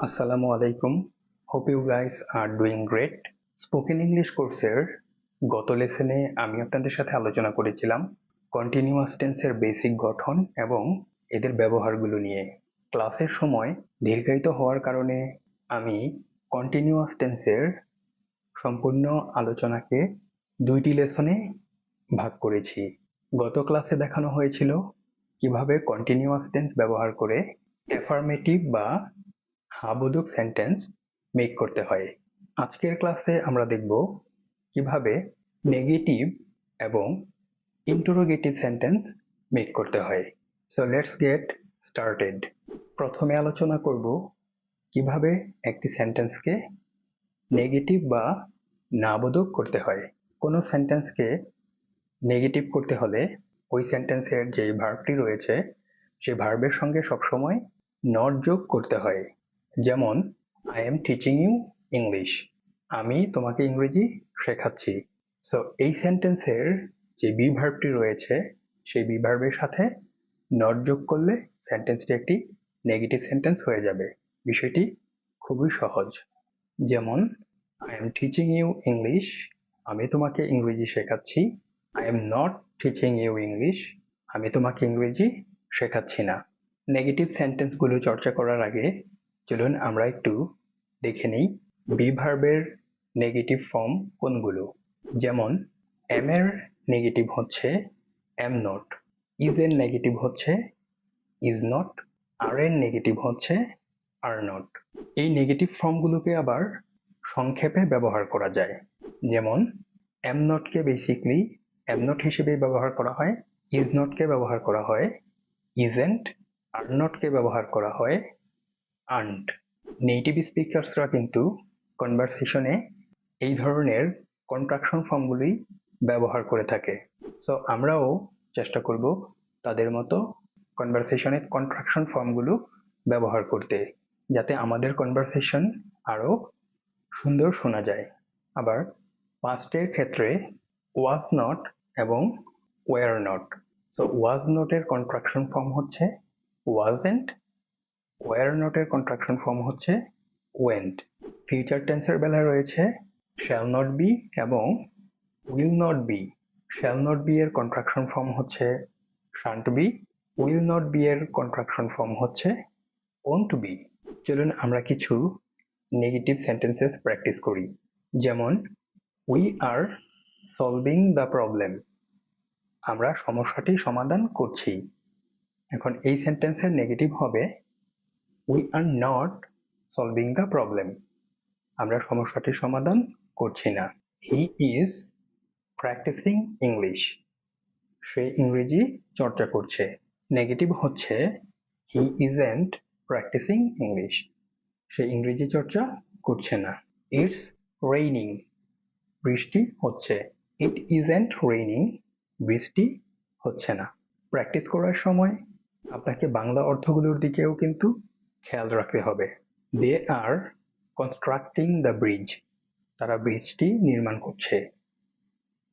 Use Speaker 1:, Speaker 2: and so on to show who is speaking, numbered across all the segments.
Speaker 1: Assalamu alaikum. Hope you guys are doing great. Spoken English কোর্সের গত লেসনে আমি আপনাদের সাথে আলোচনা করেছিলাম কন্টিনিউয়াস টেন্সের বেসিক গঠন এবং এদের ব্যবহারগুলো নিয়ে। ক্লাসের সময় দীর্ঘায়িত হওয়ার কারণে আমি কন্টিনিউয়াস টেন্সের সম্পূর্ণ আলোচনাকে দুইটি লেসনে ভাগ করেছি। গত ক্লাসে দেখানো হয়েছিল কিভাবে কন্টিনিউয়াস টেন্স ব্যবহার করে অ্যাফার্মেটিভ বা হ্যাঁ-বোধক সেন্টেন্স মেক করতে হয়। আজকের ক্লাসে আমরা দেখব কিভাবে নেগেটিভ এবং ইন্টারোগেটিভ সেন্টেন্স মেক করতে হয়। So let's get started. প্রথমে আলোচনা করব কিভাবে একটি সেন্টেন্সকে নেগেটিভ বা না-বোধক করতে হয়। কোনো সেন্টেন্সকে নেগেটিভ করতে হলে ওই সেন্টেন্সের যে ভার্বটি রয়েছে সেই ভার্বের সঙ্গে সবসময় নট যোগ করতে হয়। যেমন I am teaching you English, আমি তোমাকে ইংরেজি শেখাচ্ছি। সো এই সেন্টেন্সের যে বি ভার্বটি রয়েছে সেই বি ভার্বের সাথে নট যোগ করলে সেন্টেন্সটি একটি নেগেটিভ সেন্টেন্স হয়ে যাবে। বিষয়টি খুবই সহজ। যেমন I am teaching you English, আমি তোমাকে ইংরেজি শেখাচ্ছি। I am not teaching you English, আমি তোমাকে ইংরেজি শেখাচ্ছি না। নেগেটিভ সেন্টেন্সগুলো চর্চা করার আগে চলুন আমরা একটু দেখে নিই বি ভার্বের নেগেটিভ ফর্ম কোনগুলো। যেমন এম এর নেগেটিভ হচ্ছে এম নট, ইজ এর নেগেটিভ হচ্ছে ইজ নট, আর এর নেগেটিভ হচ্ছে আর নট। এই নেগেটিভ ফর্মগুলোকে আবার সংক্ষেপে ব্যবহার করা যায়। যেমন এম নটকে বেসিক্যালি এম নট হিসেবে ব্যবহার করা হয়, ইজ নটকে ব্যবহার করা হয় ইজেন্ট, আর নটকে ব্যবহার করা হয় আন্ট। নেটিভ স্পিকার্সরা কিন্তু কনভারসেশনে এই ধরনের কন্ট্রাকশন ফর্মগুলি ব্যবহার করে থাকে। সো আমরাও চেষ্টা করব তাদের মতো কনভারসেশনে কন্ট্রাকশন ফর্মগুলো ব্যবহার করতে, যাতে আমাদের কনভারসেশন আরো সুন্দর শোনা যায়। আবার পাস্টের ক্ষেত্রে ওয়াজ নট এবং ওয়ার নট। সো ওয়াজ নটের কন্ট্রাকশন ফর্ম হচ্ছে ওয়াজেন্ট, ওয়ার নটের কন্ট্রাকশন ফর্ম হচ্ছে ওয়েন্ট। ফিউচার টেন্সের বেলায় রয়েছে শ্যাল নট বি এবং will not be. Shall not be এর কন্ট্রাকশন ফর্ম হচ্ছে shan't be, will not be এর কন্ট্রাকশন ফর্ম হচ্ছে ওন্ট বি। চলুন আমরা কিছু নেগেটিভ সেন্টেন্সেস প্র্যাকটিস করি। যেমন we are solving the problem, আমরা সমস্যাটি সমাধান করছি। এখন এই সেন্টেন্সের নেগেটিভ হবে we are not solving the problem, আমরা সমস্যাটির সমাধান করছি না। হি ইজ প্র্যাকটিসিং ইংলিশ, সে ইংরেজি চর্চা করছে। নেগেটিভ হচ্ছে হি ইজেন্ট প্র্যাকটিসিং ইংলিশ, সে ইংরেজি চর্চা করছে না। ইটস রেইনিং, বৃষ্টি হচ্ছে। ইট ইজেন্ট রেইনিং, বৃষ্টি হচ্ছে না। প্র্যাকটিস করার সময় আপনাকে বাংলা অর্থগুলোর দিকেও কিন্তু খেয়াল রাখতে হবে। দে আর কনস্ট্রাক্টিং দ্য ব্রিজ, তারা ব্রিজটি নির্মাণ করছে।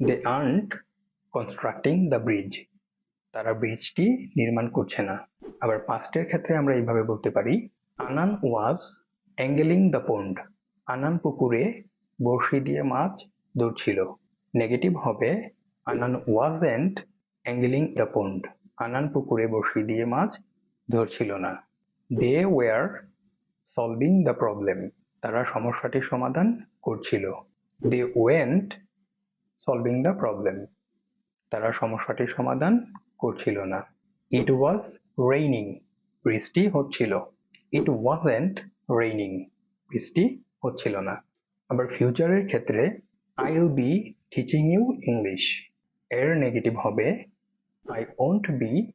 Speaker 1: দে আর্নট কনস্ট্রাক্টিং দ্য ব্রিজ, তারা ব্রিজটি নির্মাণ করছে না। আবার পাস্টের ক্ষেত্রে আমরা এইভাবে বলতে পারি আনান ওয়াজ অ্যাঙ্গেলিং দ্য পন্ড, আনান পুকুরে বড়শি দিয়ে মাছ ধরছিল। নেগেটিভ হবে আনান ওয়াজেন্ট অ্যাঙ্গেলিং দ্য পন্ড, আনান পুকুরে বড়শি দিয়ে মাছ ধরছিল না। They were solving the problem, তারা সমস্যাটির সমাধান করছিল। They went solving the problem, তারা সমস্যাটির সমাধান করছিল না। ইট ওয়াজ রেইনিং, বৃষ্টি হচ্ছিল। ইট ওয়াজেন্ট রেইনিং, বৃষ্টি হচ্ছিল না। আবার ফিউচারের ক্ষেত্রে I will be teaching you English, এর নেগেটিভ হবে I won't be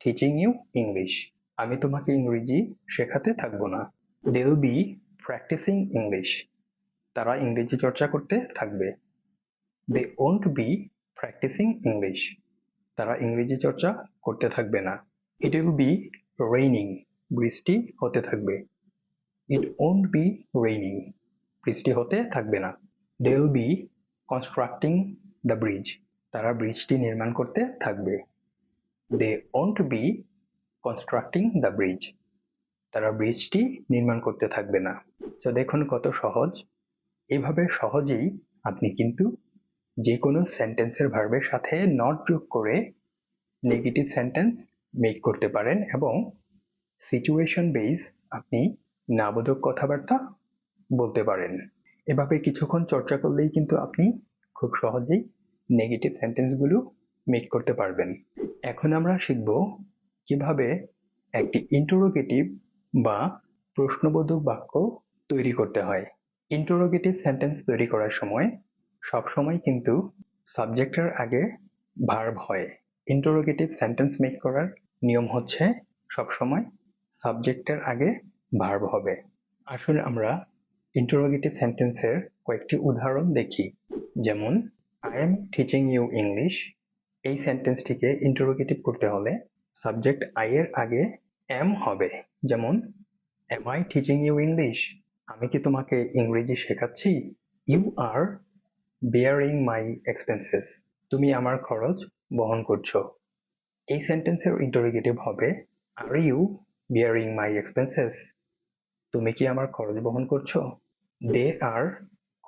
Speaker 1: teaching you English, আমি তোমাকে ইংরেজি শেখাতে থাকবো না। They will be practising English, তারা ইংরেজি চর্চা করতে থাকবে। They won't be practising English, তারা ইংরেজি চর্চা করতে থাকবে না। ইট উইল বি রেইনিং, বৃষ্টি হতে থাকবে। ইট ওন্ট বি রেইনিং, বৃষ্টি হতে থাকবে না। They will be constructing the bridge, তারা ব্রিজটি নির্মাণ করতে থাকবে। They won't be constructing the bridge, তারা ব্রিজটি নির্মাণ করতে থাকবে না। তো দেখুন কত সহজ। এভাবে সহজেই আপনি কিন্তু যে কোনো সেন্টেন্সের ভার্বের সাথে নট যোগ করে নেগেটিভ সেন্টেন্স মেক করতে পারেন এবং সিচুয়েশন বেস আপনি নাবোধক কথাবার্তা বলতে পারেন। এভাবে কিছুক্ষণ চর্চা করলেই কিন্তু আপনি খুব সহজেই নেগেটিভ সেন্টেন্সগুলো মেক করতে পারবেন। এখন আমরা শিখব কিভাবে একটি ইন্টারোগেটিভ বা প্রশ্নবোধক বাক্য তৈরি করতে হয়। ইন্টারোগেটিভ সেন্টেন্স তৈরি করার সময় সবসময় কিন্তু সাবজেক্টের আগে ভার্ব হয়। ইন্টারোগেটিভ সেন্টেন্স মেক করার নিয়ম হচ্ছে সবসময় সাবজেক্টের আগে ভার্ব হবে। আসলে আমরা ইন্টারোগেটিভ সেন্টেন্সের কয়েকটি উদাহরণ দেখি। যেমন I am teaching you English, এই সেন্টেন্সটিকে ইন্টারোগেটিভ করতে হলে সাবজেক্ট আই এর আগে এম হবে। যেমন am I teaching you English, আমি কি তোমাকে ইংরেজি শেখাচ্ছি? You are bearing my expenses, তুমি আমার খরচ বহন করছো। এই সেন্টেন্সের ইন্টারোগেটিভ হবে are you bearing my expenses, তুমি কি আমার খরচ বহন করছো? They are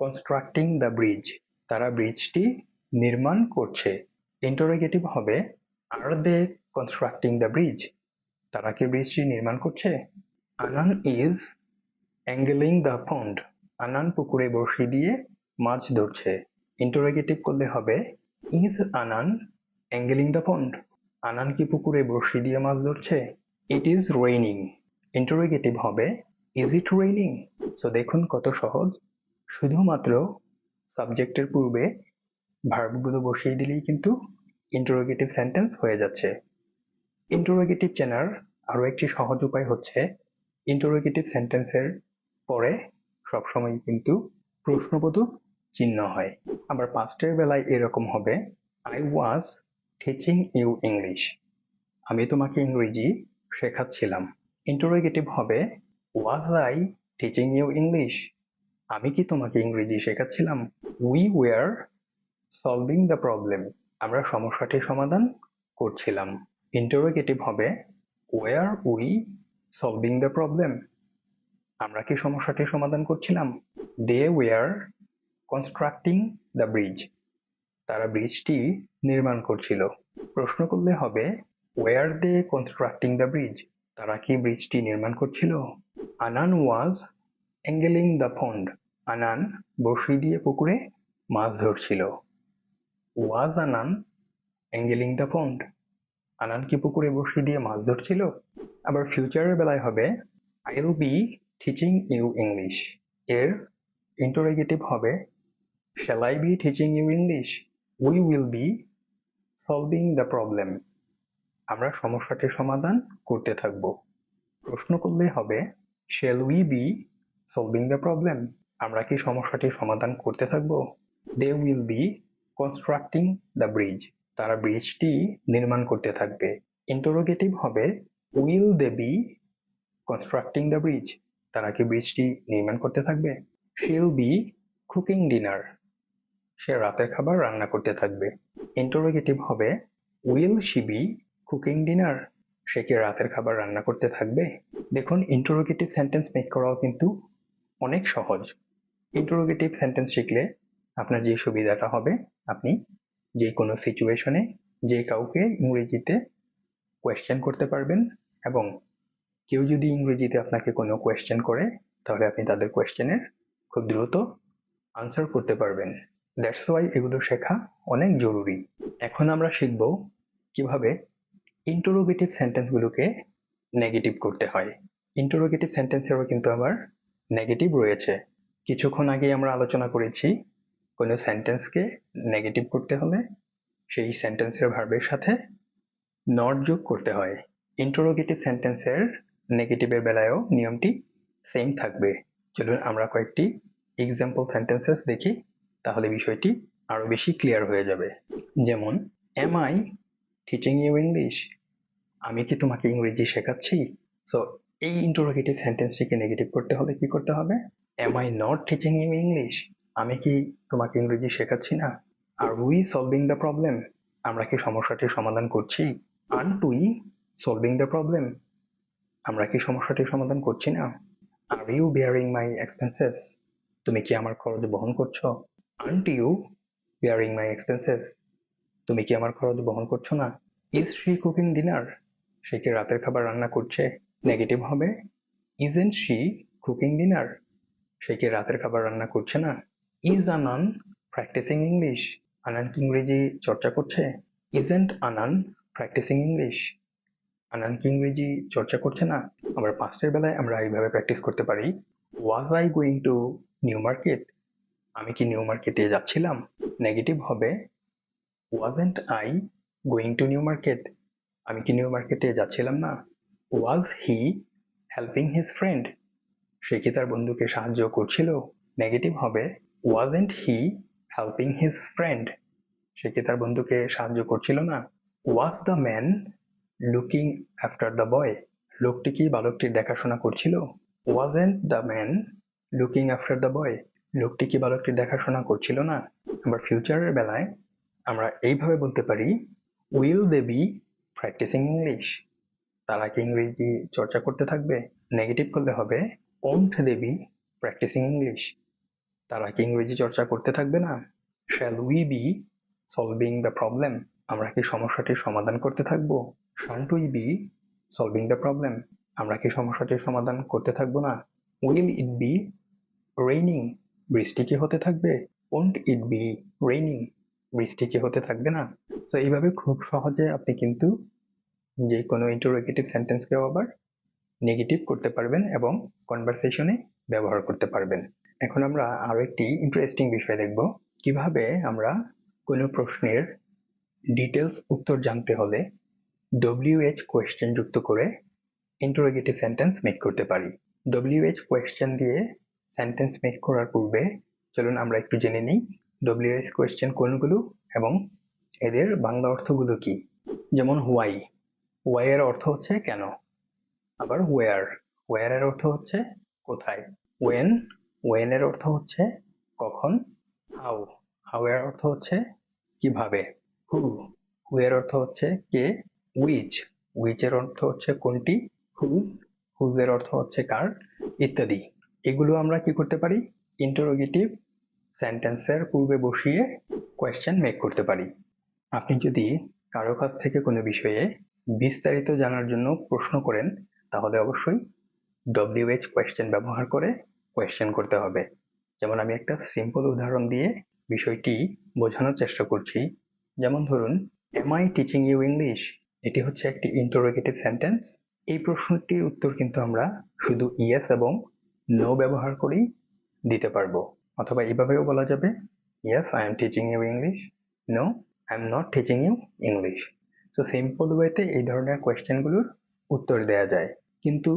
Speaker 1: constructing the bridge, তারা ব্রিজটি নির্মাণ করছে। ইন্টারোগেটিভ হবে are they constructing the bridge, তারা কি ব্রিজটি নির্মাণ করছে? আনান ইজ অ্যাঙ্গেলিং দ্য পন্ড, আনান পুকুরে বড়শি দিয়ে মাছ ধরছে। ইন্টারোগেটিভ করলে হবে ইজ আনান অ্যাঙ্গেলিং দ্য পন্ড, আনান কি পুকুরে বড়শি দিয়ে মাছ ধরছে? ইট ইজ রেইনিং, ইন্টারোগেটিভ হবে ইজ ইট রেইনিং। সো দেখুন কত সহজ, শুধুমাত্র সাবজেক্টের পূর্বে ভার্বগুলো বসিয়ে দিলেই কিন্তু ইন্টারোগেটিভ সেন্টেন্স হয়ে যাচ্ছে। ইন্টারোগেটিভ চেনার আরো একটি সহজ উপায় হচ্ছে ইন্টারোগেটিভ সেন্টেন্সের পরে সবসময় কিন্তু প্রশ্নবোধক চিহ্ন হয়। আবার পাস্টের বেলায় এরকম হবে I was teaching you English, আমি তোমাকে ইংরেজি শেখাচ্ছিলাম। ইন্টারোগেটিভ হবে was I teaching you English, আমি কি তোমাকে ইংরেজি শেখাচ্ছিলাম? We were solving the problem, আমরা সমস্যাটির সমাধান করছিলাম। ইন্টারোগেটিভ হবে were we solving the problem, আমরা কি সমস্যাটির সমাধান করছিলাম? They were constructing the bridge, তারা ব্রিজটি নির্মাণ করছিল। প্রশ্ন করলে হবে were they constructing the bridge, তারা কি ব্রিজটি নির্মাণ করছিল? আনান ওয়াজ অ্যাঙ্গেলিং দ্য পন্ড, আনান বড়শি দিয়ে পুকুরে মাছ ধরছিল। ওয়াজ আনান অ্যাঙ্গেলিং দ্য পন্ড, আনান কি পুকুরে বড়শি দিয়ে মাছ ধরছিল? আবার ফিউচারের বেলায় হবে I will be teaching you English, এর ইন্টারোগেটিভ হবে shall I be teaching you English, we will be solving the problem, আমরা সমস্যাটির সমাধান করতে থাকব। প্রশ্ন করলে হবে shall we be solving the problem, আমরা কি সমস্যাটির সমাধান করতে থাকব? They will be constructing the bridge, তারা ব্রিজটি নির্মাণ করতে থাকবে। ইন্টারোগেটিভ হবে will they be constructing the bridge, তারা কি ব্রিজটি নির্মাণ করতে থাকবে? শিল বি কুকিং ডিনার, সে রাতের খাবার রান্না করতে থাকবে। ইন্টারোগেটিভ হবে will she be cooking dinner, সে কি রাতের খাবার রান্না করতে থাকবে? দেখুন ইন্টারোগেটিভ সেন্টেন্স মেক করাও কিন্তু অনেক সহজ। ইন্টারোগেটিভ সেন্টেন্স শিখলে আপনার যে সুবিধাটা হবে, আপনি যে কোনো সিচুয়েশনে যে কাউকে ইংরেজিতে কোয়েশ্চেন করতে পারবেন এবং কেউ যদি ইংরেজিতে আপনাকে কোনো কোয়েশ্চেন করে তাহলে আপনি তাদের কোয়েশ্চেনের খুব দ্রুত আনসার করতে পারবেন। দ্যাটস ওয়াই এগুলো শেখা অনেক জরুরি। এখন আমরা শিখব কিভাবে ইন্টারোগেটিভ সেন্টেন্সগুলোকে নেগেটিভ করতে হয়। ইন্টারোগেটিভ সেন্টেন্সেরও কিন্তু আবার নেগেটিভ রয়েছে। কিছুক্ষণ আগে আমরা আলোচনা করেছি কোনো সেন্টেন্সকে নেগেটিভ করতে হলে সেই সেন্টেন্সের ভার্বের সাথে নট যোগ করতে হয়। ইন্টারোগেটিভ সেন্টেন্সের নেগেটিভের বেলায়ও নিয়মটি সেম থাকবে। চলুন আমরা কয়েকটি এক্সাম্পল সেন্টেন্সেস দেখি, তাহলে বিষয়টি আরো বেশি ক্লিয়ার হয়ে যাবে। যেমন am I teaching you English, আমি কি তোমাকে ইংরেজি শেখাচ্ছি? সো এই ইন্টারোগেটিভ সেন্টেন্সটিকে নেগেটিভ করতে হলে কি করতে হবে? Am I not teaching you English, আমি কি তোমাকে ইংরেজি শেখাচ্ছি না? Are we solving the problem, আমরা কি সমস্যাটির সমাধান করছি? Aren't we solving the problem, আমরা কি সমস্যাটির সমাধান করছি না? Are you bearing my expenses? তুমি কি আমার খরচ বহন করছো? Aren't you bearing my expenses? তুমি কি আমার খরচ বহন করছো না? Is she cooking dinner? সে কি রাতের খাবার রান্না করছে? নেগেটিভ হবে ইজেন্ট শি কুকিং ডিনার? সে কি রাতের খাবার রান্না করছে না? Is Anan practising English? Anan কি ইংরেজি চর্চা করছে? Isn't Anan practising English? Anan কি ইংরেজি চর্চা করছে না? আবার পাস্টের বেলায় আমরা এইভাবে প্র্যাকটিস করতে পারি, was I going to New Market? আমি কি নিউ মার্কেটে যাচ্ছিলাম? নেগেটিভ হবে wasn't I going to New Market? আমি কি নিউ মার্কেটে যাচ্ছিলাম না? ওয়াজ হি হেল্পিং হিজ ফ্রেন্ড? সে কি তার বন্ধুকে সাহায্য করছিল? নেগেটিভ হবে ওয়াজেন্ট হি হেল্পিং হিজ ফ্রেন্ড? সে কি তার বন্ধুকে সাহায্য করছিল না? Was the man looking after the boy? লোকটি কি বালকটির দেখাশোনা করছিল? Wasn't the man looking after the boy? লোকটি কি বালকটির দেখাশোনা করছিল না? আবার ফিউচারের বেলায় আমরা এইভাবে বলতে পারি, will they be practising English? তারা কি ইংরেজি চর্চা করতে থাকবে? নেগেটিভ করলে হবে won't they be practising English? তারা কি ইংরেজি চর্চা করতে থাকবে না? Shall we be solving the problem? আমরা কি সমস্যাটির সমাধান করতে থাকবো? Shan't we be solving the problem? আমরা কি সমস্যাটির সমাধান করতে থাকবো না? Will it be raining? বৃষ্টি কি হতে থাকবে? Won't it be raining? বৃষ্টি কি হতে থাকবে না? তো এইভাবে খুব সহজে আপনি কিন্তু যে কোনো ইন্টারোগেটিভ সেন্টেন্সকেও আবার নেগেটিভ করতে পারবেন এবং কনভারসেশনে ব্যবহার করতে পারবেন। এখন আমরা আরো একটি ইন্টারেস্টিং বিষয় দেখব, কিভাবে আমরা কোনো প্রশ্নের ডিটেলস উত্তর জানতে হলে WH কোয়েশ্চেন যুক্ত করে ইন্টারোগেটিভ সেন্টেন্স মেক করতে পারি। WH কোয়েশ্চেন দিয়ে সেন্টেন্স মেক করার পূর্বে চলুন আমরা একটু জেনে নিই WH কোয়েশ্চেন কোনগুলো এবং এদের বাংলা অর্থগুলো কি। যেমন হোয়াই, হোয়াই এর অর্থ হচ্ছে কেন। আবার ওয়ার, ওয়ার এর অর্থ হচ্ছে কোথায়। ওয়েন, ওয়েন এর অর্থ হচ্ছে কখন। হাউ, হাউ এর অর্থ হচ্ছে কিভাবে। হু, হু এর অর্থ হচ্ছে কে। উইচ, উইচ এর অর্থ হচ্ছে কোনটি। হুজ, হুজ এর অর্থ হচ্ছে কার, ইত্যাদি। এগুলো আমরা কি করতে পারি, ইন্টারোগেটিভ সেন্টেন্সের পূর্বে বসিয়ে কোয়েশ্চেন মেক করতে পারি। আপনি যদি কারো কাছ থেকে কোনো বিষয়ে বিস্তারিত জানার জন্য প্রশ্ন করেন, তাহলে অবশ্যই WH কোয়েশ্চেন ব্যবহার করে কোয়েশ্চেন করতে হবে। যেমন আমি একটা সিম্পল উদাহরণ দিয়ে বিষয়টি বোঝানোর চেষ্টা করছি। যেমন ধরুন, am I teaching you English? এটি হচ্ছে একটি ইন্টারোগেটিভ সেন্টেন্স। এই প্রশ্নটির উত্তর কিন্তু আমরা শুধু ইয়েস এবং নো ব্যবহার করেই দিতে পারবো। অথবা এভাবেও বলা যাবে, yes I am teaching you English, no I am not teaching you English. So simple ওয়েতে এই ধরনের কোয়েশ্চেনগুলোর উত্তর দেওয়া যায়। কিন্তু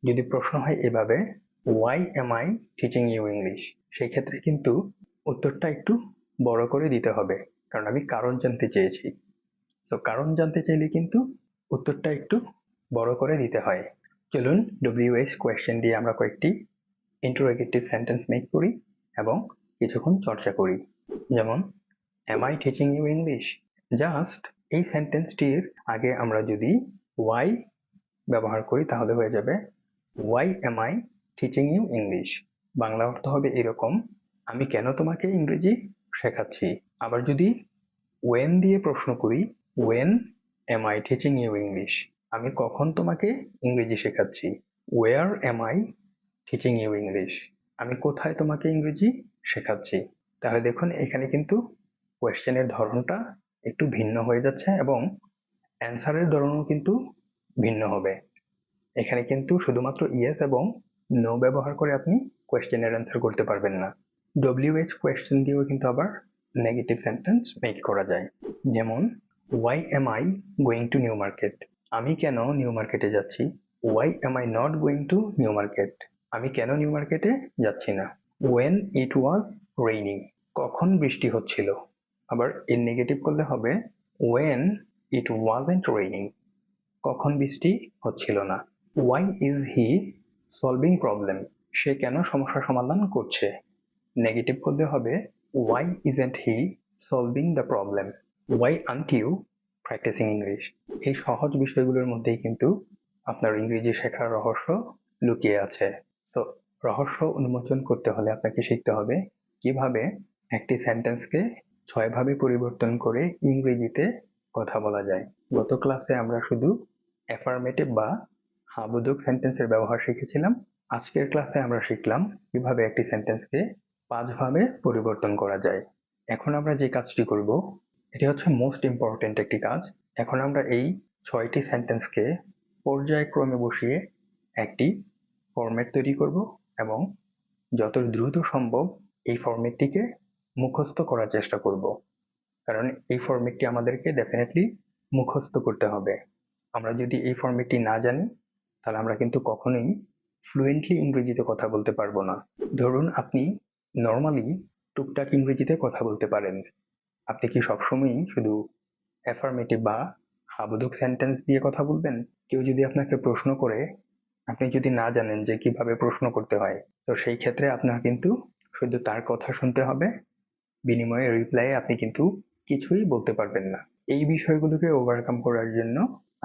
Speaker 1: যদি প্রশ্ন হয় এভাবে, why am I teaching you English? সেই ক্ষেত্রে কিন্তু উত্তরটা একটু বড় করে দিতে হবে, কারণ আমি কারণ জানতে চেয়েছি। তো কারণ জানতে চাইলে কিন্তু উত্তরটা একটু বড় করে দিতে হয়। চলুন WH কোয়েশ্চেন দিয়ে আমরা কয়েকটি ইন্টারোগেটিভ সেন্টেন্স মেক করি এবং কিছুক্ষণ চর্চা করি। যেমন, am I teaching you English? Just এই সেন্টেন্সটির আগে আমরা যদি ওয়াই ব্যবহার করি তাহলে হয়ে যাবে, why am I teaching you English? Bangla অর্থ হবে এরকম, আমি কেন তোমাকে ইংরেজি শেখাচ্ছি। আবার যদি ওয়েন দিয়ে প্রশ্ন করি, when am I teaching you English? আমি কখন তোমাকে ইংরেজি শেখাচ্ছি। Where am I teaching you English? আমি কোথায় তোমাকে ইংরেজি শেখাচ্ছি। তাহলে দেখুন এখানে কিন্তু কোয়েশ্চেনের ধরনটা একটু ভিন্ন হয়ে যাচ্ছে এবং অ্যান্সারের ধরনও কিন্তু ভিন্ন হবে। এখানে কিন্তু শুধুমাত্র ইয়েস এবং নো ব্যবহার করে আপনি কোয়েশ্চেনের অ্যান্সার করতে পারবেন না। WH কোয়েশ্চেন দিয়েও কিন্তু আবার নেগেটিভ সেন্টেন্স মেক করা যায়। যেমন, why am I going to New Market? আমি কেন নিউ মার্কেটে যাচ্ছি। Why am I not going to New Market? আমি কেন নিউ মার্কেটে যাচ্ছি না। When it was raining? কখন বৃষ্টি হচ্ছিল। আবার এর নেগেটিভ করলে হবে, ওয়েন ইট ওয়াজন্ট রেইনিং? কখন বৃষ্টি হচ্ছিল না। Why is he solving problem? সে কেন সমস্যার সমাধান করছে। নেগেটিভ করলে হবে, why isn't he solving the problem? Why aren't you practising English? এই সহজ বিষয়গুলোর মধ্যেই কিন্তু আপনার ইংরেজি শেখার রহস্য লুকিয়ে আছে। সো রহস্য উন্মোচন করতে হলে আপনাকে শিখতে হবে কিভাবে একটি সেন্টেন্সকে ৬ ভাবে পরিবর্তন করে ইংরেজিতে কথা বলা যায়। গত ক্লাসে আমরা শুধু অ্যাফার্মেটিভ বা হ্যাঁ-বোধক সেন্টেন্সের ব্যবহার শিখেছিলাম। আজকের ক্লাসে আমরা শিখলাম কিভাবে একটি সেন্টেন্সকে ৫ ভাবে পরিবর্তন করা যায়। এখন আমরা যে কাজটি করব এটি হচ্ছে মোস্ট ইম্পর্টেন্ট একটি কাজ। এখন আমরা এই ৬টি সেন্টেন্সকে পর্যায়ক্রমে বসিয়ে একটি ফরম্যাট তৈরি করব এবং যত দ্রুত সম্ভব এই ফরম্যাটটিকে মুখস্থ করার চেষ্টা করব, কারণ এই ফরম্যাটটি আমাদেরকে ডেফিনেটলি মুখস্থ করতে হবে। আমরা যদি এই ফরম্যাটটি না জানি তাহলে আমরা কিন্তু কখনোই ফ্লুয়েন্টলি ইংরেজিতে কথা বলতে পারবো না। ধরুন আপনি নর্মালি টুকটাক ইংরেজিতে কথা বলতে পারেন, আপনি কি সবসময়ই শুধু অ্যাফার্মেটিভ বা হ্যাঁ-বোধক সেন্টেন্স দিয়ে কথা বলবেন? কেউ যদি আপনাকে প্রশ্ন করে আপনি যদি না জানেন যে কিভাবে প্রশ্ন করতে হয়, তো সেই ক্ষেত্রে আপনার কিন্তু শুধু তার কথা শুনতে হবে, বিনিময়ে রিপ্লাইয়ে আপনি কিন্তু কিছুই বলতে পারবেন না। এই বিষয়গুলোকে ওভারকাম করার জন্য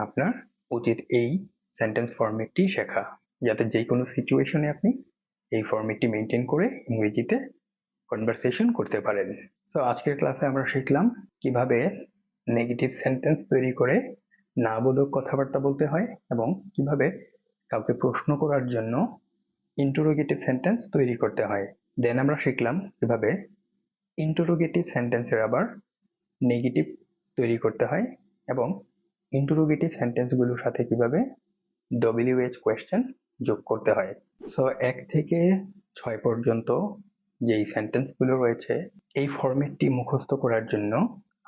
Speaker 1: আপনার উচিত এই সেন্টেন্স ফরম্যাটটি শেখা, যাতে যে কোনো সিচুয়েশনে আপনি এই ফরম্যাটটি মেনটেন করে ইংরেজিতে কনভারসেশন করতে পারেন। তো আজকের ক্লাসে আমরা শিখলাম কিভাবে নেগেটিভ সেন্টেন্স তৈরি করে না বোধক কথাবার্তা বলতে হয় এবং কিভাবে কাউকে প্রশ্ন করার জন্য ইন্টারোগেটিভ সেন্টেন্স তৈরি করতে হয়। দেন আমরা শিখলাম কিভাবে ইন্টারোগেটিভ সেন্টেন্সের আবার নেগেটিভ তৈরি করতে হয় এবং ইন্টারোগেটিভ সেন্টেন্সগুলোর সাথে কিভাবে WH কোয়েশ্চেন যোগ করতে হয়। সো ১ থেকে ৬ পর্যন্ত যেই সেন্টেন্সগুলো রয়েছে এই ফরম্যাটটি মুখস্থ করার জন্য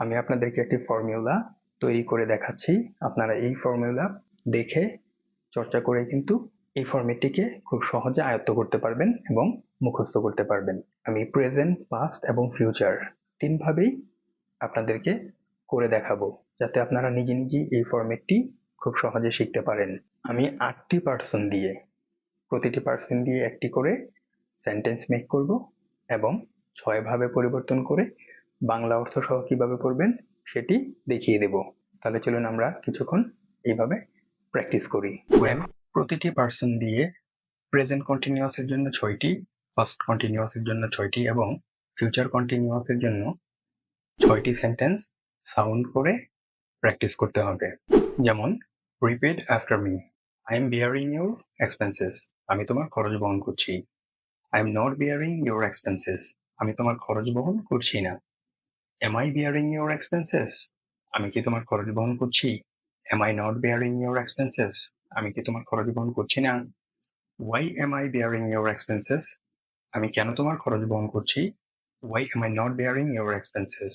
Speaker 1: আমি আপনাদেরকে একটি ফর্মুলা তৈরি করে দেখাচ্ছি। আপনারা এই ফর্মুলা দেখে চর্চা করে কিন্তু এই ফরম্যাটটিকে খুব সহজে আয়ত্ত করতে পারবেন এবং মুখস্থ করতে পারবেন। আমি প্রেজেন্ট, পাস্ট এবং ফিউচার ৩ ভাবেই আপনাদেরকে করে দেখাবো, যাতে আপনারা নিজে নিজেই এই ফরম্যাটটি খুব সহজে শিখতে পারেন। আমি ৮টি পার্সন দিয়ে, প্রতিটি পার্সন দিয়ে একটি করে সেন্টেন্স মেক করব এবং ৬ ভাবে পরিবর্তন করে বাংলা অর্থ সহ কিভাবে করবেন সেটি দেখিয়ে দেব। তাহলে চলুন আমরা কিছুক্ষণ এইভাবে প্র্যাকটিস করি। ওয়েন প্রতিটি পার্সন দিয়ে প্রেজেন্ট কন্টিনিউয়াসের জন্য ৬টি, পাস্ট কন্টিনিউয়াসের জন্য ৬টি এবং ফিউচার কন্টিনিউয়াসের জন্য ৬টি সেন্টেন্স সাউন্ড করে প্র্যাকটিস করতে হবে। যেমন repeat after me, I am bearing your expenses, আমি তোমার খরচ বহন করছি। I am not bearing your expenses, আমি তোমার খরচ বহন করছি না। Am I bearing your expenses, আমি কি তোমার খরচ বহন করছি। Am I not bearing your expenses, আমি কি তোমার খরচ বহন করছি না। Why am I bearing your expenses, আমি কেন তোমার খরচ বহন করছি। Why am I not bearing your expenses,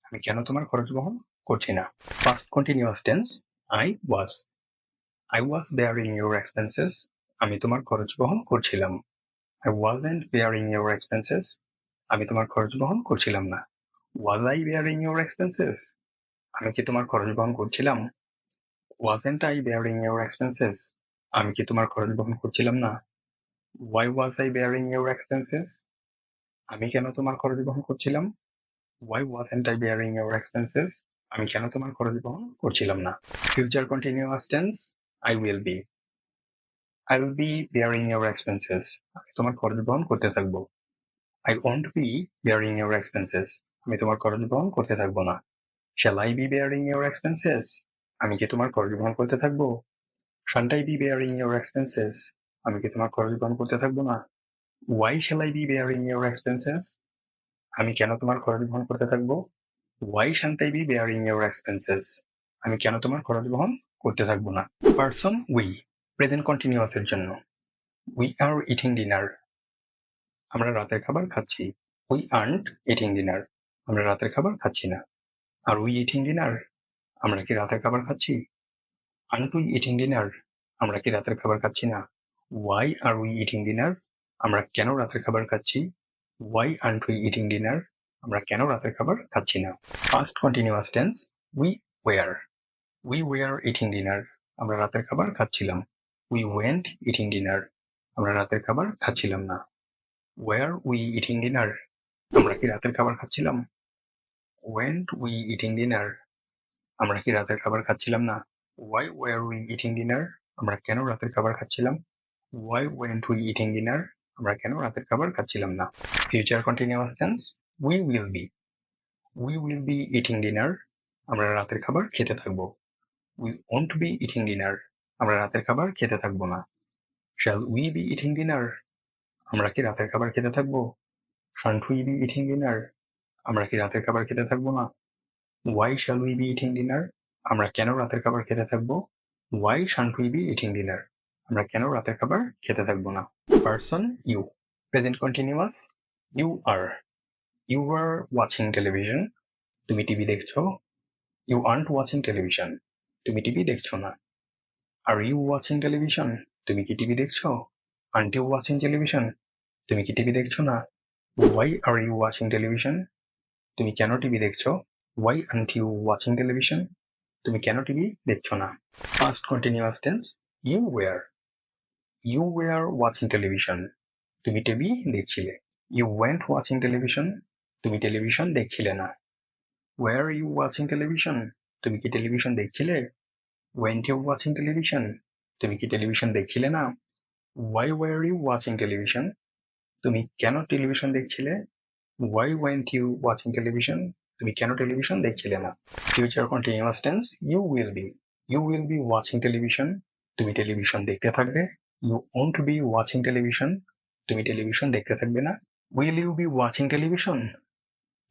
Speaker 1: আমি কেন তোমার খরচ বহন করছি না। First continuous tense I was bearing your expenses, আমি তোমার খরচ বহন করছিলাম। I wasn't bearing your expenses, আমি তোমার খরচ বহন করছিলাম না। Was I bearing your expenses, আমি কি তোমার খরচ বহন করছিলাম। Wasn't I bearing your expenses, আমি কি তোমার খরচ বহন করছিলাম না। Why was I bearing your expenses, আমি কেন তোমার খরচ বহন করছিলাম। Why wasn't I bearing your expenses, আমি কেন তোমার খরচ বহন করছিলাম না। Future continuous tense I will be bearing your expenses, আমি তোমার খরচ বহন করতে থাকবো। I won't be bearing your expenses, আমি তোমার খরচ বহন করতে থাকবো না। Shall I be bearing your expenses, আমি কি তোমার খরচ বহন করতে থাকবো। Shan't I be bearing your expenses, আমি কি তোমার খরচ বহন করতে থাকবো না। Why shall I be bearing your expenses, আমি কেন তোমার খরচ বহন করতে থাকবো। Why shan't I be bearing your expenses, আমি কেন তোমার খরচ বহন করতে থাকবো না। পারসন we, প্রেজেন্ট কন্টিনিউয়াসের জন্য we are eating dinner, আমরা রাতের খাবার খাচ্ছি। We aren't eating dinner, আমরা রাতের খাবার খাচ্ছি না। Are we eating dinner, আমরা কি রাতের খাবার খাচ্ছি। Aren't we eating dinner, আমরা কি রাতের খাবার খাচ্ছি না। Why are we eating dinner, আমরা কেন রাতের খাবার খাচ্ছি। Why aren't we eating dinner, আমরা কেন রাতের খাবার খাচ্ছি না। Past continuous tense we were eating dinner, আমরা রাতের খাবার খাচ্ছিলাম। We went eating dinner, আমরা রাতের খাবার খাচ্ছিলাম না। Were we eating dinner, আমরা কি রাতের খাবার খাচ্ছিলাম। Weren't we eating dinner, আমরা কি রাতের খাবার খাচ্ছিলাম না। Why were we eating dinner, আমরা কেন রাতের খাবার খাচ্ছিলাম? Why weren't we eating dinner? আমরা কেন রাতের খাবার খাচ্ছিলাম না? Future continuous tense. We will be. We will be eating dinner. আমরা রাতের খাবার খেতে থাকবো। We won't be eating dinner. আমরা রাতের খাবার খেতে থাকবো না। Shall we be eating dinner? আমরা কি রাতের খাবার খেতে থাকবো? Shan't we be eating dinner? আমরা কি রাতের খাবার খেতে থাকবো না? Why shall we be eating dinner? আমরা কেন রাতের খাবার খেতে থাকবো? Why shan't we be eating dinner? আমরা কেন রাতের খাবার খেতে থাকবো না? Person you. Present continuous. You are. You were watching television. তুমি টিভি দেখছো? You aren't watching television. তুমি টিভি দেখছো না। Are you watching television? তুমি কি টিভি দেখছো? Aren't you watching television? তুমি কি টিভি দেখছো না? Why are you watching television? তুমি কেন টিভি দেখছো? Why aren't you watching television? তুমি কেন টিভি দেখছো না? Past continuous tense. You were. You were watching television. তুমি টিভি দেখছিলে। You weren't watching television. তুমি টেলিভিশন দেখছিলে না। Were you watching television? তুমি কি টেলিভিশন দেখছিলে? Weren't you watching television? তুমি কি টেলিভিশন দেখছিলে না? Why were you watching television? তুমি কেন television দেখছিলে? Why weren't you watching television? তুমি কেন টেলিভিশন দেখছিলে না? Future continuous tense. You will be. You will be watching television. তুমি টেলিভিশন দেখতে থাকবে। You won't be watching television. তুমি টেলিভিশন দেখতে থাকবে না। Will you be watching television?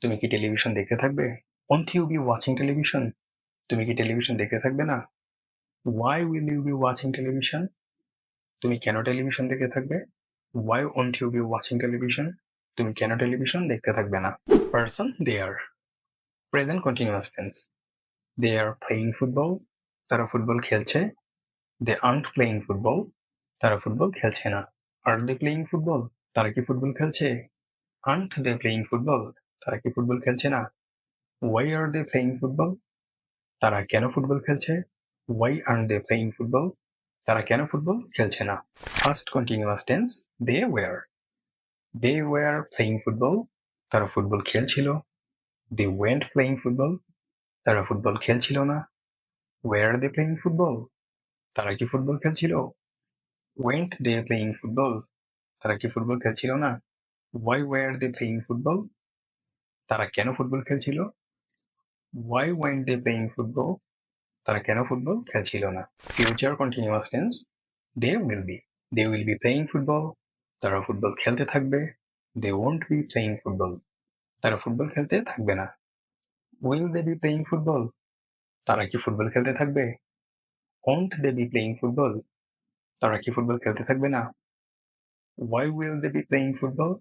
Speaker 1: তুমি কি টেলিভিশন দেখতে থাকবে? Won't you be watching television? তুমি কি টেলিভিশন দেখতে থাকবে না? Why will you be watching television? তুমি কেন টেলিভিশন দেখতে থাকবে? Why won't you be watching television? তুমি কেন টেলিভিশন দেখতে থাকবে না? Person there. Present continuous tense. They are playing football. তারা ফুটবল খেলছে। They aren't playing football. তারা ফুটবল খেলছে না। Are they playing football? তারা কি ফুটবল খেলছে? Aren't they playing football? তারা কি ফুটবল খেলছে না? Why are they playing football? তারা কেন ফুটবল খেলছে? Why aren't they playing football? তারা কেন ফুটবল খেলছে না? Past continuous tense. They were. They were playing football. তারা ফুটবল খেলছিল। They weren't playing football. তারা ফুটবল খেলছিল না। Were they playing football? তারা কি ফুটবল খেলছিল? Weren't they playing football? তারা কি ফুটবল খেলছিল না? Why were they playing football? তারা কেন ফুটবল খেলছিল? Why weren't they playing football? তারা কেন ফুটবল খেলছিল না? Future continuous tense. They will be. They will be playing football. তারা ফুটবল খেলতে থাকবে। They won't be playing football. তারা ফুটবল খেলতে থাকবে না। Will they be playing football? তারা কি ফুটবল খেলতে থাকবে? Won't they be playing football? তারা কি ফুটবল খেলতে থাকবে না? Why will they be playing football?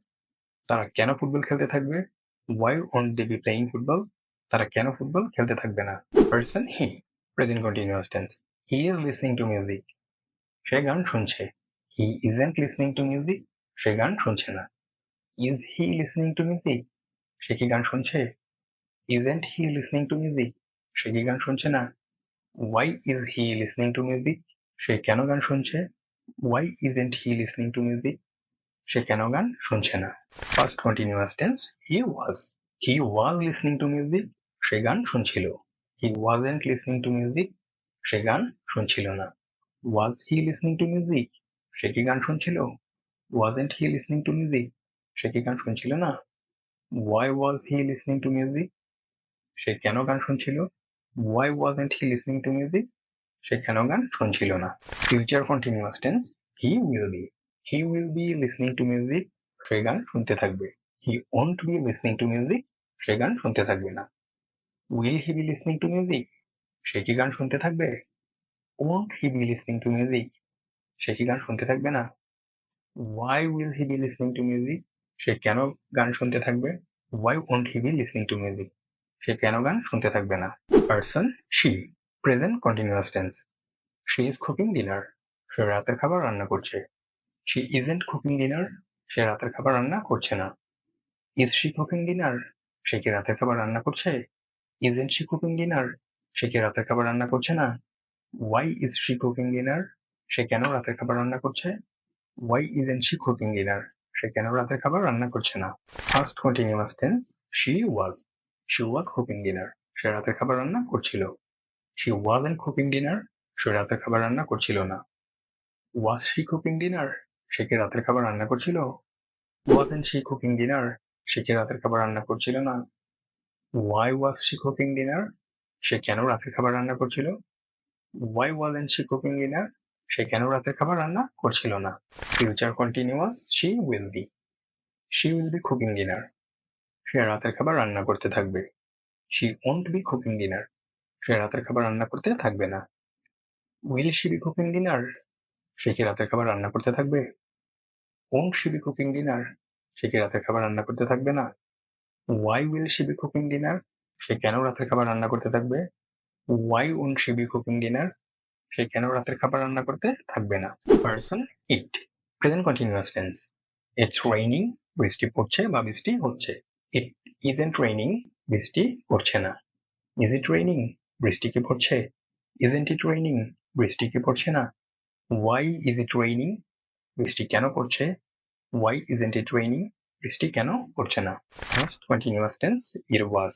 Speaker 1: তারা কেন ফুটবল খেলতে থাকবে? Why won't they be playing football? তারা কেন ফুটবল খেলতে থাকবে না? Person he. Present continuous tense. He is listening to music. সে গান শুনছে। He isn't listening to music. সে গান শুনছে না। Is he listening to music? সে কি গান শুনছে? Isn't he listening to music? সে কি গান শুনছে না? Why is he listening to music? সে কেন গান শুনছে? Why isn't he listening to music? সে কেন গান শুনছে না? Past continuous tense. He was. He was listening to music. সে গান শুনছিল। He wasn't listening to music. সে গান শুনছিল না। Was he listening to music? সে কি গান শুনছিল? Wasn't he listening to music? সে কি গান শুনছিল না? Why was he listening to music? সে কেন গান শুনছিল? Why wasn't he listening to music? সে কেন গান শুনছিল না? Future continuous tense. He will be. He will be listening to music. সে গান শুনতে থাকবে। He won't be listening to music. সে গান শুনতে থাকবে না। Will he be listening to music? সে কি গান শুনতে থাকবে? Won't he be listening to music? সে কি গান শুনতে থাকবে না? Why will he be listening to music? সে কেন গান শুনতে থাকবে? Why won't he be listening to music? সে কেন গান শুনতে থাকবে না? Person she. Present continuous tense. She is cooking dinner. সে রাতের খাবার রান্না করছে। She isn't cooking dinner. সে রাতের খাবার রান্না করছে না। Is she cooking dinner? সে কি রাতের খাবার রান্না করছে? Isn't she cooking dinner? সে কি রাতের খাবার রান্না করছে না? Why is she cooking dinner? সে কেন রাতের খাবার রান্না করছে? Why isn't she cooking dinner? সে কেন রাতের খাবার রান্না করছে না? Past continuous tense. She was. She was cooking dinner. সে রাতের খাবার রান্না করছিল। She wasn't cooking dinner. সে রাতের খাবার রান্না করছিল না। Was she cooking dinner? সে কি রাতের খাবার রান্না করছিল? Wasn't she cooking dinner? সে কি রাতের খাবার রান্না করছিল না? Why was she cooking dinner? সে কেন রাতের খাবার রান্না করছিল? Why wasn't she cooking dinner? সে কেন রাতের খাবার রান্না করছিল না? Future continuous, she will be. She will be cooking dinner. সে রাতের খাবার রান্না করতে থাকবে। She won't be cooking dinner. সে রাতের খাবার রান্না করতে থাকবে না। Will she be cooking dinner? সে কি রাতের খাবার রান্না করতে থাকবে? Won't she be cooking dinner? সে কি রাতের খাবার রান্না করতে থাকবে না? Why will she be cooking dinner? সে কেন রাতের খাবার রান্না করতে থাকবে? Why won't she be cooking dinner? সে কেন রাতের খাবার রান্না করতে থাকবে না? Person, it. Present continuous tense. It's raining, বৃষ্টি পড়ছে বা বৃষ্টি হচ্ছে। ইট ইজন্ট রেইনিং, বৃষ্টি পড়ছে না। ইজ ইট রেইনিং, বৃষ্টি কি পড়ছে? ইজন্ট ইট রেইনিং, বৃষ্টি কি পড়ছে না? ওয়াই ইজ ইট রেইনিং, বৃষ্টি কেন পড়ছে? ওয়াই ইজন্ট ইট রেইনিং, বৃষ্টি কেন পড়ছে না? First continuous tense, it was.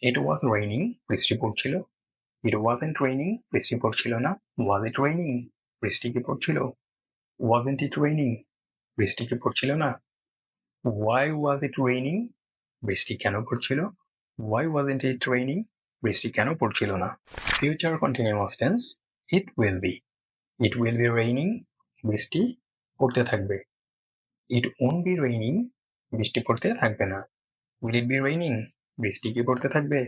Speaker 1: It was raining, বৃষ্টি পড়ছিল। ইট ওয়াজন্ট রেইনিং, বৃষ্টি পড়ছিল না। ওয়াজ ইট রেইনিং, বৃষ্টি কি পড়ছিল? ওয়াজন্ট ইট রেইনিং, বৃষ্টি কি পড়ছিল না? ওয়াই ওয়াজ ইট রেইনিং, বৃষ্টি কেন পড়ছিল? ওয়াই ওয়াজন্ট ইট রেইনিং, বৃষ্টি কেন পড়ছিল না? Future continuous tense, it will be. It will be raining, বৃষ্টি পড়তে থাকবে। ইট ওন্ট বি রেইনিং, বৃষ্টি পড়তে থাকবে না। উইল ইট বি রেইনিং, বৃষ্টি কি পড়তে থাকবে?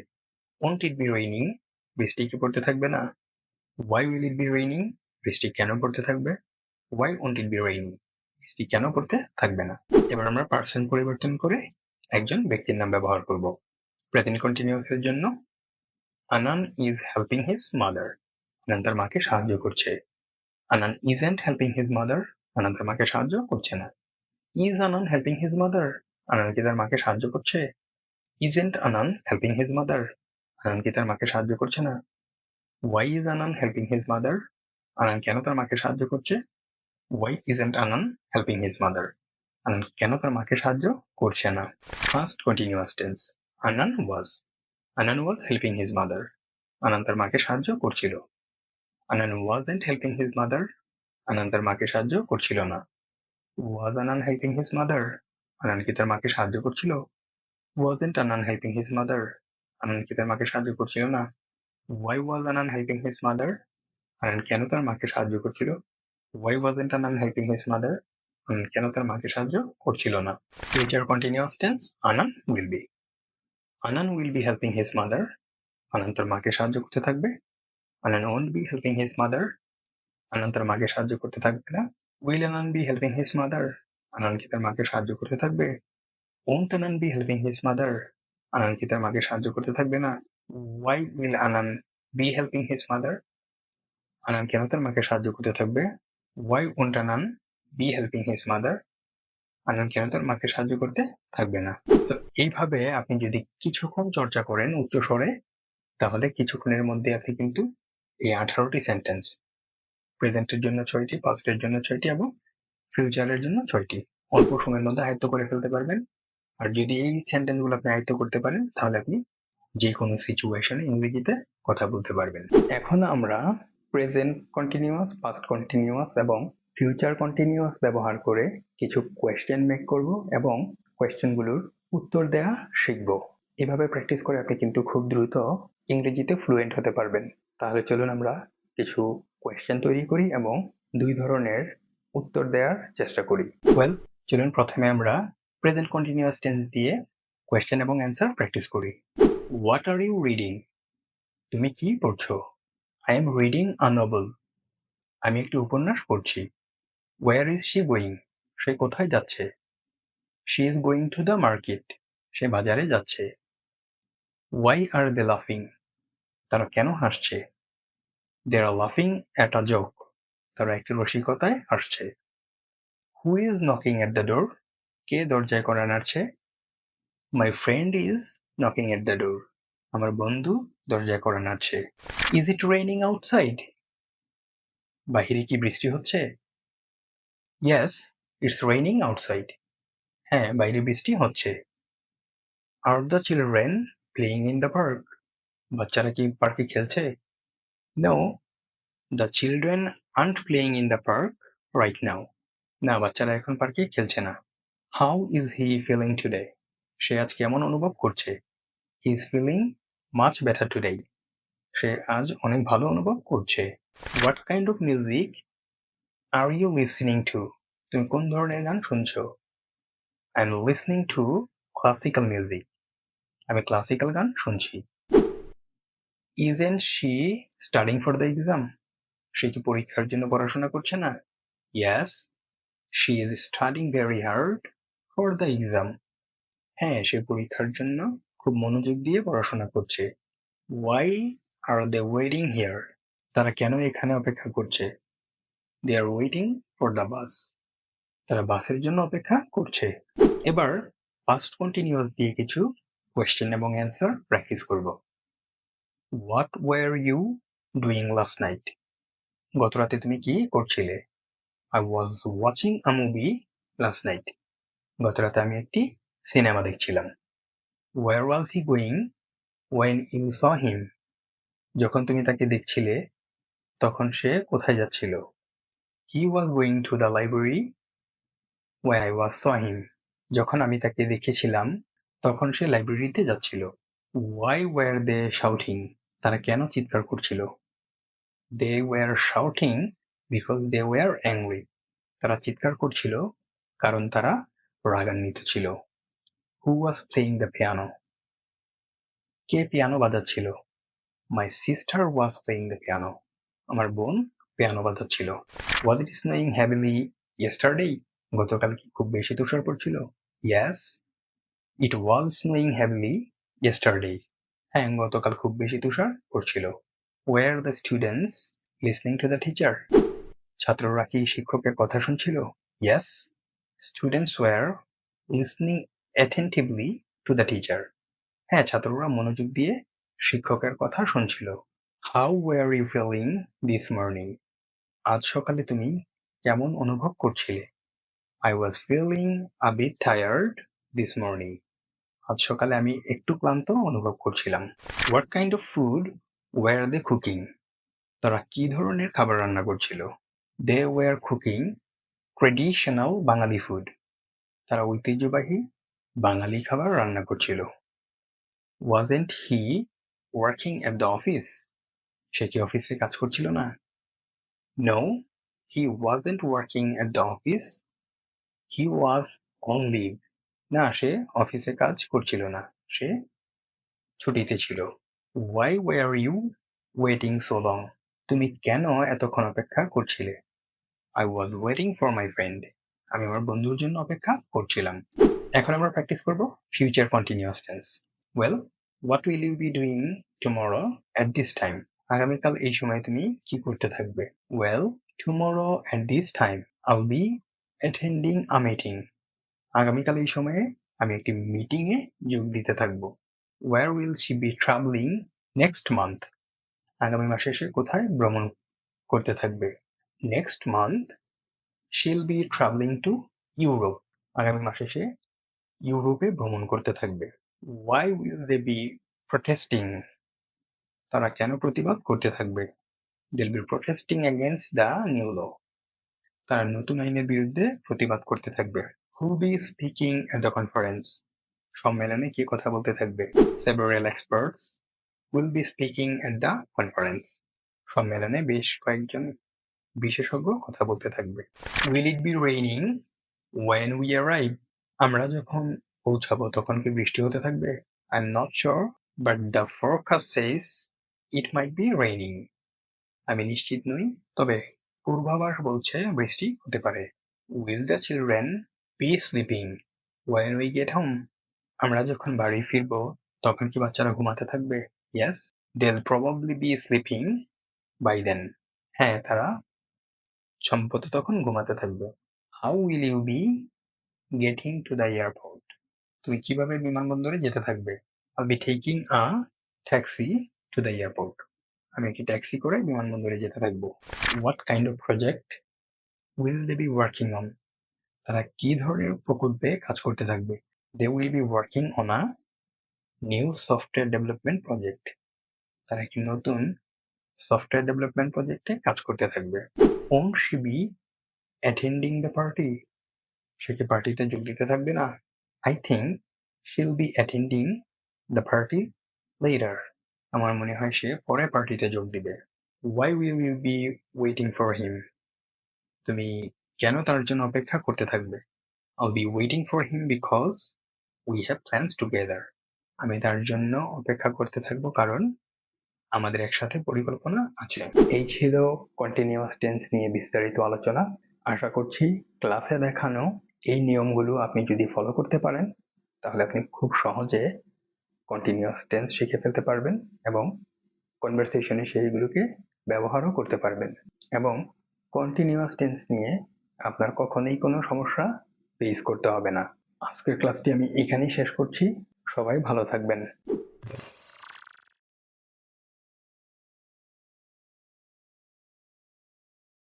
Speaker 1: ওন্ট ইট বি রেইনিং, বৃষ্টি কি পড়তে থাকবে না? Why will it be raining, বৃষ্টি কেন পড়তে থাকবে? Why won't it be raining, বৃষ্টি কেন পড়তে থাকবে না? এবার আমরা পার্সন পরিবর্তন করে একজন ব্যক্তির নাম ব্যবহার করব। প্রেজেন্ট কন্টিনিউয়াস এর জন্য Anan is helping his mother. Anan তার মাকে সাহায্য করছে। Anan isn't helping his mother. Anan তার মাকে সাহায্য করছে না। Is Anan helping his mother? Anan কি তার মাকে সাহায্য করছে? Isn't Anan helping his mother? Anan কি তার মাকে সাহায্য করছে না? Why is Anan helping his mother? Anan কেন তার মাকে সাহায্য করছে? Why isn't Anan helping his mother? Anan কেন তার মাকে সাহায্য করছে না? First continuous tense, Anan was. Anan was helping his mother. Anan তার মাকে সাহায্য করছিল। Anan wasn't helping his mother. Anan তার মাকে সাহায্য করছিল না। Was Anan helping his mother? Anan কি তার মাকে সাহায্য করছিল? Wasn't Anan helping his mother? Anan কি তার মাকে সাহায্য করছিল না? Why was Anan helping his mother? Anan কেন তার মাকে সাহায্য করছিল? Why wasn't Anan helping his mother? Anan কেন তার মাকে সাহায্য করছিল না? Future continuous tense, Anan will be. Anan will be helping his mother. Anan তার মাকে সাহায্য করতে থাকবে। Anan won't be helping his mother. Anan তার মাকে সাহায্য করতে থাকবে না। Will Anan be helping his mother? Anan কি তার মাকে সাহায্য করতে থাকবে। Won't Anan be helping his mother? Anan কি তার মাকে সাহায্য করতে থাকবে না। Why will Anan be helping his mother? Anan কেন তার মাকে সাহায্য করতে থাকবে। Why won't Anan be helping his mother? Anan কেন তার মাকে সাহায্য করতে থাকবে না। তো এইভাবে আপনি যদি কিছুক্ষণ চর্চা করেন উচ্চ স্বরে, তাহলে কিছুক্ষণের মধ্যে আপনি কিন্তু এই 18টি সেন্টেন্স, প্রেজেন্টের জন্য 6টি, পাস্টের জন্য 6টি এবং ফিউচারের জন্য 6টি অল্প সময়ের মধ্যে আয়ত্ত করে ফেলতে পারবেন। আর যদি এই সেন্টেন্সগুলো আপনি আয়ত্ত করতে পারেন, তাহলে আপনি যে কোনো সিচুয়েশনে ইংরেজিতে কথা বলতে পারবেন। এখন আমরা প্রেজেন্ট কন্টিনিউয়াস, পাস্ট কন্টিনিউয়াস এবং ফিউচার কন্টিনিউয়াস ব্যবহার করে কিছু কোয়েশ্চেন মেক করব এবং কোয়েশ্চেনগুলোর উত্তর দেওয়া শিখব। এভাবে প্র্যাকটিস করে আপনি কিন্তু খুব দ্রুত ইংরেজিতে ফ্লুয়েন্ট হতে পারবেন। তাহলে চলুন আমরা কিছু কোয়েশ্চেন তৈরি করি এবং 2 ধরনের উত্তর দেওয়ার চেষ্টা করি। ওয়েল, চলুন প্রথমে আমরা প্রেজেন্ট কন্টিনিউয়াস টেন্স দিয়ে কোয়েশ্চেন এবং অ্যান্সার প্র্যাকটিস করি। What are you reading? তুমি কি পড়ছো? I am reading a novel. আমি একটি উপন্যাস পড়ছি। Where is she going? সে কোথায় যাচ্ছে? She is going to the market. সে বাজারে যাচ্ছে। ওয়াই আর দে লাফিং? তারা কেন হাসছে? দে আর লাফিং অ্যাট আ জোক। তারা একটি রসিকতায় হাসছে। Who is knocking at the door? কে দরজায় কড়া নাড়ছে? My friend is knocking at the door. আমার বন্ধু দরজায় কড়া নাড়ছে। Is it raining outside? বাহিরে কি বৃষ্টি হচ্ছে? Yes, it's raining outside. হ্যাঁ, বাইরে বৃষ্টি হচ্ছে। Are the children playing in the park? বাচ্চারা কি পার্কে খেলছে? No, the children aren't playing in the park right now. না, বাচ্চারা এখন পার্কে খেলছে না। How is he feeling today? সে আজ কেমন অনুভব করছে? He is feeling much better today. সে আজ অনেক ভালো অনুভব করছে। What kind of music are you listening to? তুমি কোন ধরনের গান শুনছো? I'm listening to classical music. আমি ক্লাসিক্যাল গান শুনছি। Isn't she studying for the exam? সে কি পরীক্ষার জন্য পড়াশোনা করছে না? Yes, she is studying very hard for the exam. হ্যাঁ, সে পরীক্ষার জন্য খুব মনোযোগ দিয়ে পড়াশোনা করছে। Why are they waiting here? তারা কেন এখানে অপেক্ষা করছে? They are waiting for the bus. তারা বাসের জন্য অপেক্ষা করছে। এবার past continuous দিয়ে কিছু কোয়েশ্চেন এবং অ্যান্সার প্র্যাকটিস করব। What were you doing last night? গত রাতে তুমি কি করছিলে? I was watching a movie last night. গত রাতে আমি একটি সিনেমা দেখছিলাম। Where was he going when you saw him? যখন তুমি তাকে দেখছিলে তখন সে কোথায় যাচ্ছিল? He was going to the library when I was saw him. যখন আমি তাকে দেখেছিলাম তখন সে লাইব্রেরিতে যাচ্ছিল। Why were they shouting? তারা কেন চিৎকার করছিল? They were shouting because they were angry. তারা চিৎকার করছিল কারণ তারা রাগান্বিত ছিল। Who was playing the piano? কে পিয়ানো বাজাচ্ছিল? My sister was playing the piano. আমার বোন পিয়ানো বাজাচ্ছিল। Was it snowing heavily yesterday? গতকাল কি খুব বেশি তুষার পড়ছিল? Yes, it was snowing heavily yesterday. হ্যাঁ, গতকাল খুব বেশি তুষার পড়ছিল। Were the students listening to the teacher? ছাত্ররা কি শিক্ষকের কথা শুনছিল? Yes, students were listening attentively to the teacher. হ্যাঁ, ছাত্ররা মনোযোগ দিয়ে শিক্ষকের কথা শুনছিল। How were you feeling this morning? আজ সকালে তুমি কেমন অনুভব করছিলে? I was feeling a bit tired this morning. আজ সকালে আমি একটু ক্লান্ত অনুভব করছিলাম। What kind of food were they cooking? তারা কি ধরনের খাবার রান্না করছিল? They were cooking traditional Bengali food. তারা ঐতিহ্যবাহী বাঙালি খাবার রান্না করছিল। Wasn't he working at the office? সে কি অফিসে কাজ করছিল না? No, he wasn't working at the office. He was on leave. না, সে অফিসে কাজ করছিল না। সে ছুটিতে ছিল। Why were you waiting so long? তুমি কেন এতক্ষণ অপেক্ষা করছিলে? I was waiting for my friend. আমি আমার বন্ধুর জন্য অপেক্ষা করছিলাম। এখন আমরা প্র্যাকটিস করব future continuous tense. Well, what will you be doing tomorrow at this time? আগামীকাল এই সময় তুমি কি করতে থাকবে? Well, tomorrow at this time I'll be attending a meeting. আগামীকাল এই সময়ে আমি একটি মিটিং এ যোগ দিতে থাকব। Where will she be traveling next month? আগামী মাসে সে কোথায় ভ্রমণ করতে থাকবে? Next month she'll be traveling to Europe. আগামী মাসে সে ইউরোপে ভ্রমণ করতে থাকবে। Why will they be protesting? তারা কেন প্রতিবাদ করতে থাকবে? They'll be protesting against the new law. তারা নতুন আইনের বিরুদ্ধে প্রতিবাদ করতে থাকবে। Who'll be speaking at the conference? সম্মেলনে কে কথা বলতে থাকবে? Several experts will be speaking at the conference. সম্মেলনে বেশ কয়েকজন বিশেষজ্ঞ কথা বলতে থাকবে। Will it be raining when we arrive? আমরা যখন পৌঁছাবো তখন কি বৃষ্টি হতে থাকবে? I'm not sure, but the forecast says it might be raining. আমি নিশ্চিত নই, তবে পূর্বাভাস বলছে বৃষ্টি হতে পারে। Will the children be sleeping when we get home? আমরা যখন বাড়ি ফিরবো তখন কি বাচ্চারা ঘুমাতে থাকবে? Yes, they'll probably be sleeping by then. হ্যাঁ, তারা সম্ভবত তখন ঘুমাতে থাকবে। How will you be getting to the airport? তুমি কিভাবে বিমানবন্দরে যেতে থাকবে? I'll be taking a taxi to the airport. আমি একটি ট্যাক্সি করে বিমানবন্দরে যেতে থাকবো। What kind of project will they be working on? তারা কি ধরনের প্রকল্পে কাজ করতে থাকবে? They will be working on a new software development project. তারা একটি নতুন সফটওয়্যার ডেভেলপমেন্ট প্রজেক্টে কাজ করতে থাকবে। won't she be attending the party? সে কি পার্টিতে যোগ দিতে থাকবে না? I think she'll be attending the party later. আমার মনে হয় সে পরে পার্টিতে যোগ দিবে। Why will you be waiting for him? তুমি কেন তার জন্য অপেক্ষা করতে থাকবে? I'll be waiting for him because we have plans together. আমি তার জন্য অপেক্ষা করতে থাকবো কারণ আমাদের একসাথে পরিকল্পনা আছে। এই ছিল কন্টিনিউয়াস টেন্স নিয়ে বিস্তারিত আলোচনা। আশা করছি ক্লাসে দেখানো এই নিয়মগুলো আপনি যদি ফলো করতে পারেন তাহলে আপনি খুব সহজে কন্টিনিউয়াস টেন্স শিখে ফেলতে পারবেন এবং কনভারসেশনে সেইগুলোকে ব্যবহারও করতে পারবেন এবং কন্টিনিউয়াস টেন্স নিয়ে আপনার কখনোই কোনো সমস্যা ফেস করতে হবে না। আজকের ক্লাসটি আমি এখানেই শেষ করছি। সবাই ভালো থাকবেন।